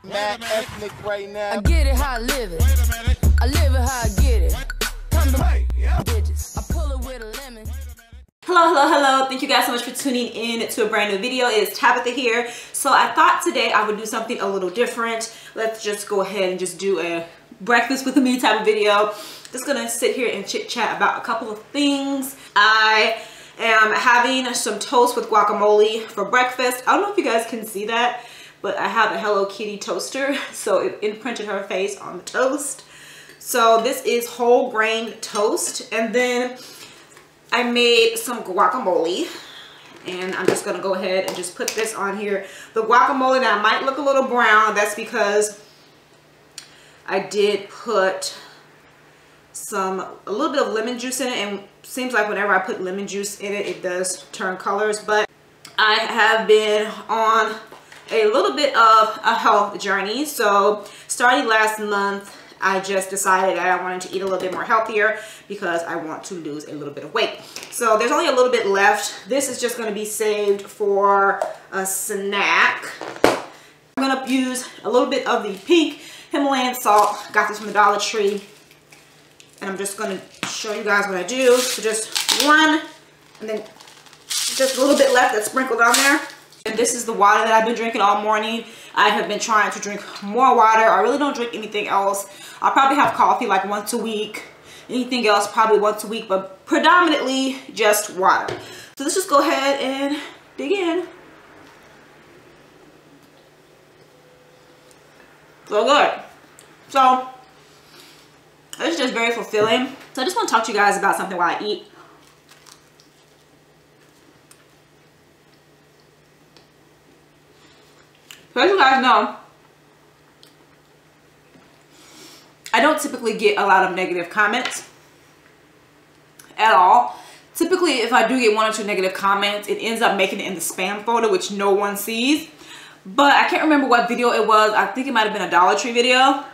Mad ethnic right now. I get it how I live it. I live it how I get it. Come to my digits. I pull it with a lemon. Hello. Thank you guys so much for tuning in to a brand new video. It is Tabitha here. So I thought today I would do something a little different. Let's just go ahead and just do a breakfast with me type of video. Just gonna sit here and chit chat about a couple of things. I am having some toast with guacamole for breakfast. I don't know if you guys can see that, but I have a Hello Kitty toaster, so it imprinted her face on the toast. So this is whole grain toast, and then I made some guacamole, and I'm just gonna go ahead and just put this on here. The guacamole now might look a little brown. That's because I did put a little bit of lemon juice in it, and it seems like whenever I put lemon juice in it, it does turn colors. But I have been on a little bit of a health journey. So starting last month, I just decided that I wanted to eat a little bit more healthier because I want to lose a little bit of weight. So there's only a little bit left. This is just going to be saved for a snack. I'm going to use a little bit of the pink Himalayan salt. Got this from the Dollar Tree. And I'm just going to show you guys what I do. So just one, and then just a little bit left that's sprinkled on there. And this is the water that I've been drinking all morning. I have been trying to drink more water. I really don't drink anything else. I'll probably have coffee like once a week. Anything else probably once a week, but predominantly just water. So let's just go ahead and dig in. So good. So it's just very fulfilling. So I just want to talk to you guys about something while I eat. So as you guys know, I don't typically get a lot of negative comments at all. Typically, if I do get one or two negative comments, it ends up making it in the spam folder, which no one sees. But I can't remember what video it was. I think it might have been a Dollar Tree video.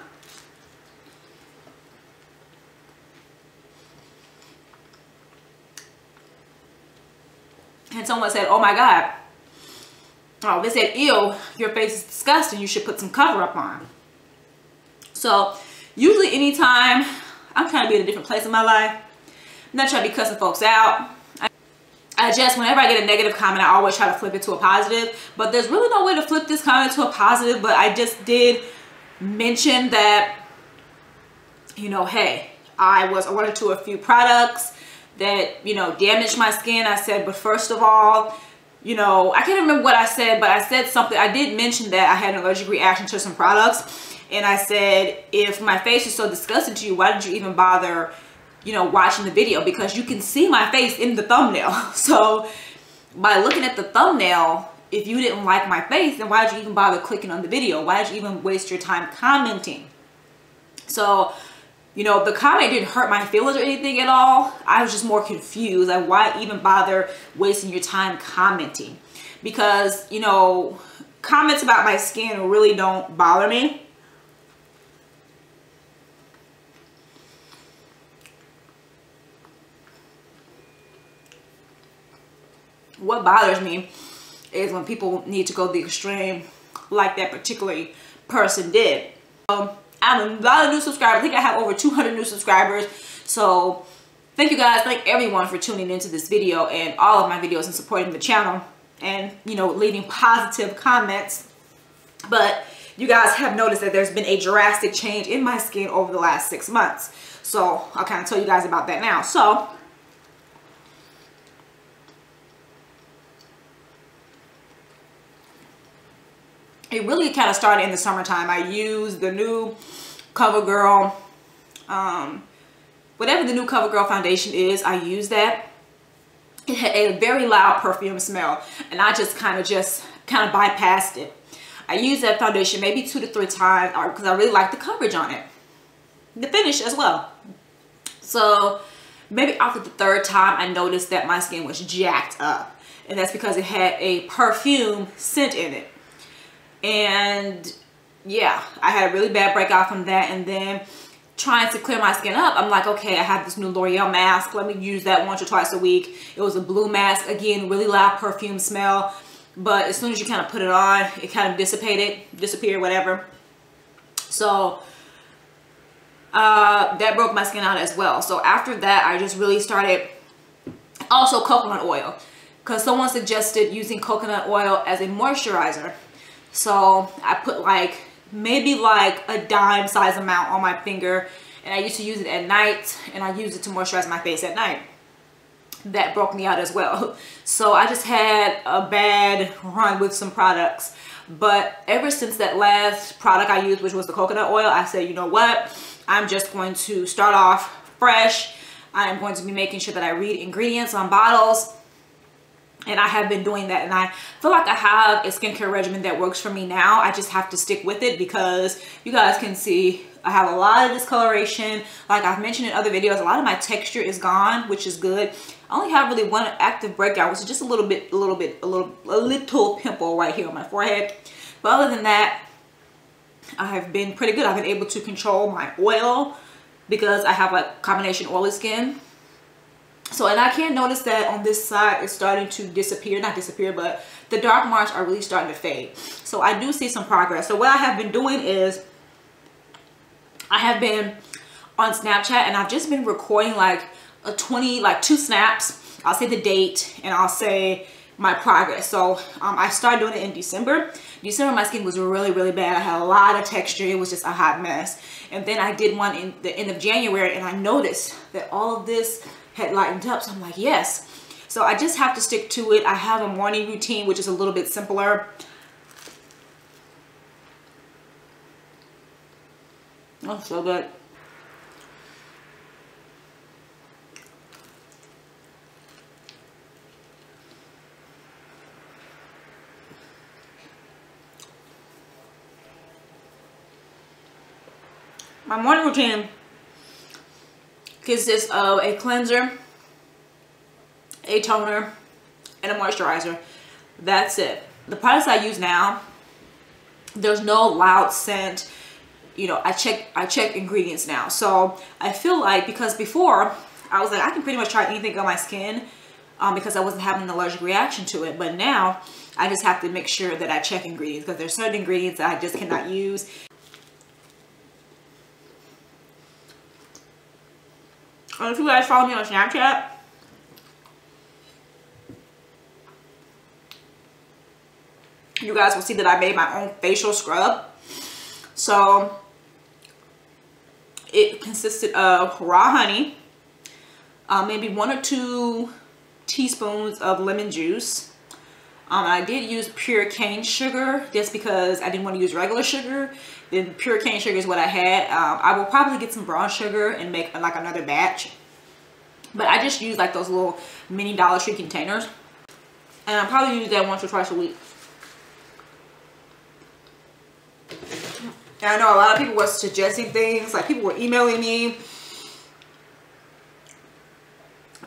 And someone said, oh my God. Oh, they said, ew, your face is disgusting. You should put some cover up on. So usually anytime I'm trying to be in a different place in my life, I'm not trying to be cussing folks out. I just, whenever I get a negative comment, I always try to flip it to a positive. But there's really no way to flip this comment to a positive. But I just did mention that, you know, hey, I ordered to a few products that, you know, damaged my skin. I said, but first of all, you know, I can't remember what I said, but I said something. I did mention that I had an allergic reaction to some products. And I said, if my face is so disgusting to you, why did you even bother, you know, watching the video? Because you can see my face in the thumbnail. So by looking at the thumbnail, if you didn't like my face, then why did you even bother clicking on the video? Why did you even waste your time commenting? So, you know, the comment didn't hurt my feelings or anything at all. I was just more confused. Like, why even bother wasting your time commenting? Because, you know, comments about my skin really don't bother me. What bothers me is when people need to go the extreme like that particular person did. I have a lot of new subscribers. I think I have over 200 new subscribers. So thank you guys. Thank everyone for tuning into this video and all of my videos and supporting the channel and, you know, leaving positive comments. But you guys have noticed that there's been a drastic change in my skin over the last 6 months. So I'll kind of tell you guys about that now. So it really kind of started in the summertime. I used the new CoverGirl, whatever the new CoverGirl foundation is, I used that. It had a very loud perfume smell, and I just kind of bypassed it. I used that foundation maybe 2 to 3 times because I really like the coverage on it. The finish as well. So maybe after the 3rd time, I noticed that my skin was jacked up. And that's because it had a perfume scent in it. And yeah, I had a really bad breakout from that. And then trying to clear my skin up, I'm like, okay, I have this new L'Oreal mask. Let me use that once or twice a week. It was a blue mask. Again, really loud perfume smell. But as soon as you kind of put it on, it kind of disappeared, whatever. So that broke my skin out as well. So after that, I just really started, also coconut oil, because someone suggested using coconut oil as a moisturizer. So I put like maybe like a dime size amount on my finger, and I used to use it at night, and I use it to moisturize my face at night. That broke me out as well. So I just had a bad run with some products. But ever since that last product I used, which was the coconut oil, I said, you know what? I'm just going to start off fresh. I am going to be making sure that I read ingredients on bottles. And I have been doing that, and I feel like I have a skincare regimen that works for me now. I just have to stick with it, because you guys can see I have a lot of discoloration. Like I've mentioned in other videos, a lot of my texture is gone, which is good. I only have really one active breakout, which is just a little pimple right here on my forehead. But other than that, I have been pretty good. I've been able to control my oil because I have like combination oily skin. So, and I can notice that on this side it's starting to disappear, not disappear, but the dark marks are really starting to fade. So I do see some progress. So what I have been doing is I have been on Snapchat, and I've just been recording like two snaps. I'll say the date and I'll say my progress. So I started doing it in December. My skin was really bad. I had a lot of texture. It was just a hot mess. And then I did one in the end of January, and I noticed that all of this had lightened up. So I'm like, yes. So I just have to stick to it. I have a morning routine, which is a little bit simpler. Oh, so good. My morning routine consists of a cleanser, a toner, and a moisturizer. That's it. The products I use now, there's no loud scent. You know, I check ingredients now. So I feel like, because before I was like, I can pretty much try anything on my skin because I wasn't having an allergic reaction to it. But now I just have to make sure that I check ingredients, because there's certain ingredients that I just cannot use. And if you guys follow me on Snapchat, you guys will see that I made my own facial scrub. So it consisted of raw honey, maybe 1 or 2 teaspoons of lemon juice. I did use pure cane sugar just because I didn't want to use regular sugar. Then pure cane sugar is what I had. I will probably get some brown sugar and make like another batch. But I just use like those little mini Dollar Tree containers. And I probably use that once or twice a week. And I know a lot of people were suggesting things. Like people were emailing me.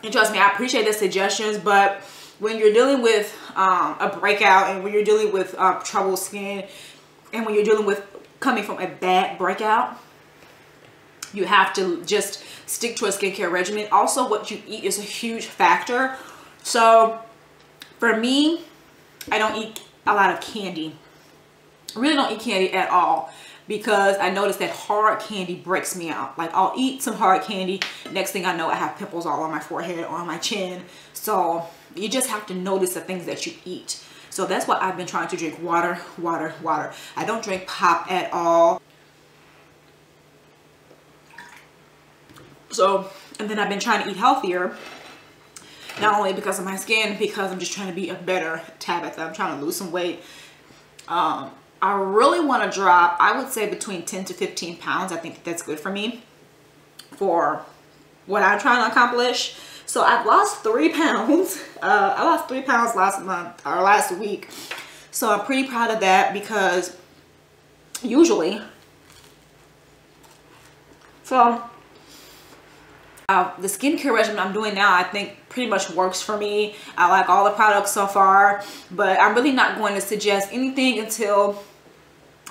And trust me, I appreciate the suggestions. But when you're dealing with a breakout, and when you're dealing with troubled skin, and when you're dealing with coming from a bad breakout, you have to just stick to a skincare regimen. Also, what you eat is a huge factor. So for me, I don't eat a lot of candy. I really don't eat candy at all, because I noticed that hard candy breaks me out. Like I'll eat some hard candy, next thing I know I have pimples all on my forehead or on my chin. So you just have to notice the things that you eat. So that's why I've been trying to drink water. I don't drink pop at all. So, and then I've been trying to eat healthier, not only because of my skin, because I'm just trying to be a better Tabitha. I'm trying to lose some weight. I really want to drop, I would say between 10 to 15 pounds. I think that's good for me for what I'm trying to accomplish. So I've lost 3 pounds. I lost 3 pounds last month, or last week. So I'm pretty proud of that, because usually, so the skincare regimen I'm doing now, I think pretty much works for me. I like all the products so far, but I'm really not going to suggest anything until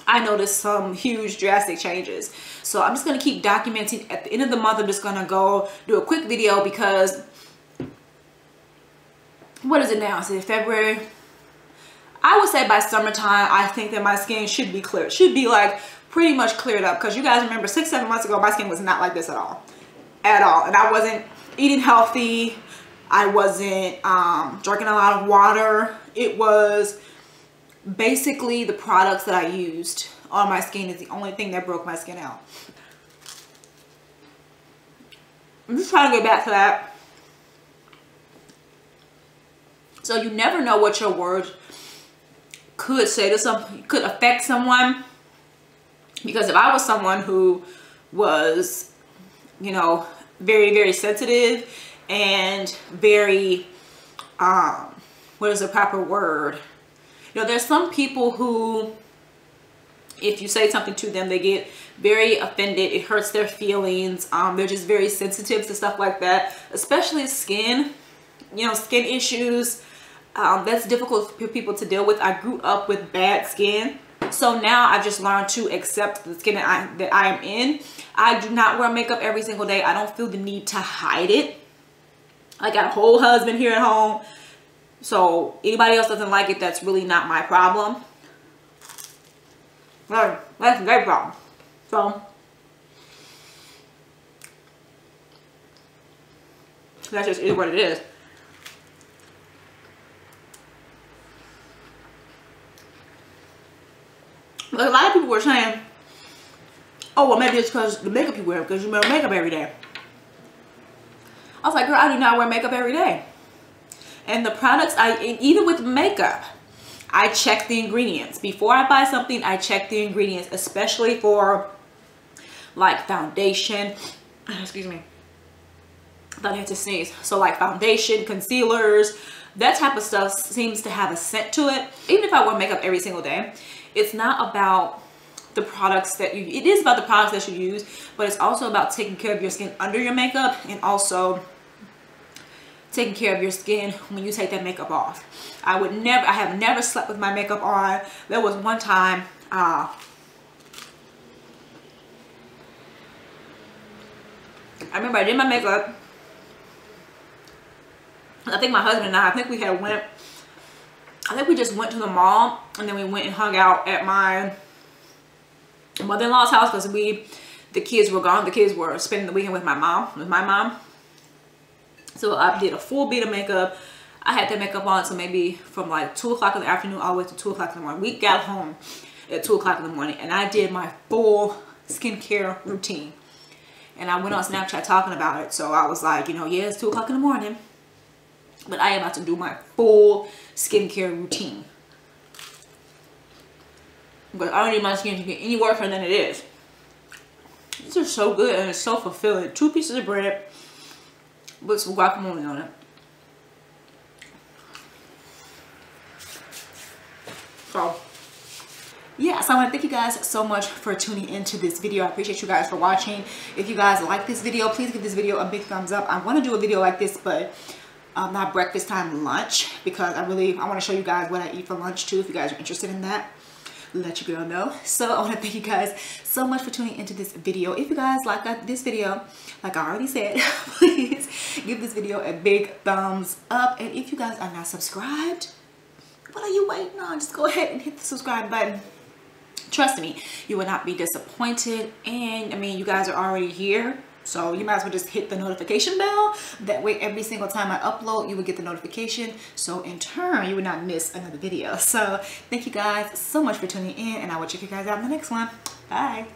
I notice some huge drastic changes. So I'm just going to keep documenting. At the end of the month, I'm just going to go do a quick video, because what is it now? Is it February? I would say by summertime, I think that my skin should be clear. It should be like pretty much cleared up, because you guys remember 6-7 months ago, my skin was not like this at all. And I wasn't eating healthy. I wasn't drinking a lot of water. It was basically the products that I used on my skin is the only thing that broke my skin out. I'm just trying to get back to that. So you never know what your words could say to something, could affect someone. Because if I was someone who was, you know, very, very sensitive and very, what is the proper word? You know, there's some people who, if you say something to them, they get very offended. It hurts their feelings. They're just very sensitive to stuff like that, especially skin, you know, skin issues. That's difficult for people to deal with. I grew up with bad skin. So now I've just learned to accept the skin that I am in. I do not wear makeup every single day. I don't feel the need to hide it. I got a whole husband here at home. So anybody else doesn't like it, that's really not my problem. That's their problem. So that just is what it is. But a lot of people were saying, oh, well, maybe it's because the makeup you wear, because you wear makeup every day. I was like, girl, I do not wear makeup every day. And the products, even with makeup, I check the ingredients. Before I buy something, I check the ingredients, especially for like foundation. Excuse me. I thought I had to sneeze. So like foundation, concealers, that type of stuff seems to have a scent to it. Even if I wear makeup every single day, it's not about the products that you, it is about the products that you use, but it's also about taking care of your skin under your makeup and also taking care of your skin when you take that makeup off. I have never slept with my makeup on. There was one time, I remember I did my makeup. I think my husband and I think we just went to the mall, and then we went and hung out at my mother-in-law's house because the kids were gone. The kids were spending the weekend with my mom. So I did a full beat of makeup. I had that makeup on, so maybe from like 2 o'clock in the afternoon all the way to 2 o'clock in the morning. We got home at 2 o'clock in the morning, and I did my full skincare routine. And I went on Snapchat talking about it. So I was like, you know, yeah, it's 2 o'clock in the morning, but I am about to do my full skincare routine. But I don't need my skin to get any worse than it is. These are so good and it's so fulfilling. 2 pieces of bread with some guacamole on it. So yeah, so I want to thank you guys so much for tuning into this video. I appreciate you guys for watching. If you guys like this video, please give this video a big thumbs up. I want to do a video like this, but not breakfast time, lunch, because I want to show you guys what I eat for lunch too. If you guys are interested in that, let your girl know. So I want to thank you guys so much for tuning into this video. If you guys like this video, like I already said, please give this video a big thumbs up. And if you guys are not subscribed, what are you waiting on? Just go ahead and hit the subscribe button. Trust me, you will not be disappointed. And I mean, you guys are already here, so you might as well just hit the notification bell. That way every single time I upload, you will get the notification, so in turn you will not miss another video. So thank you guys so much for tuning in, and I will check you guys out in the next one. Bye.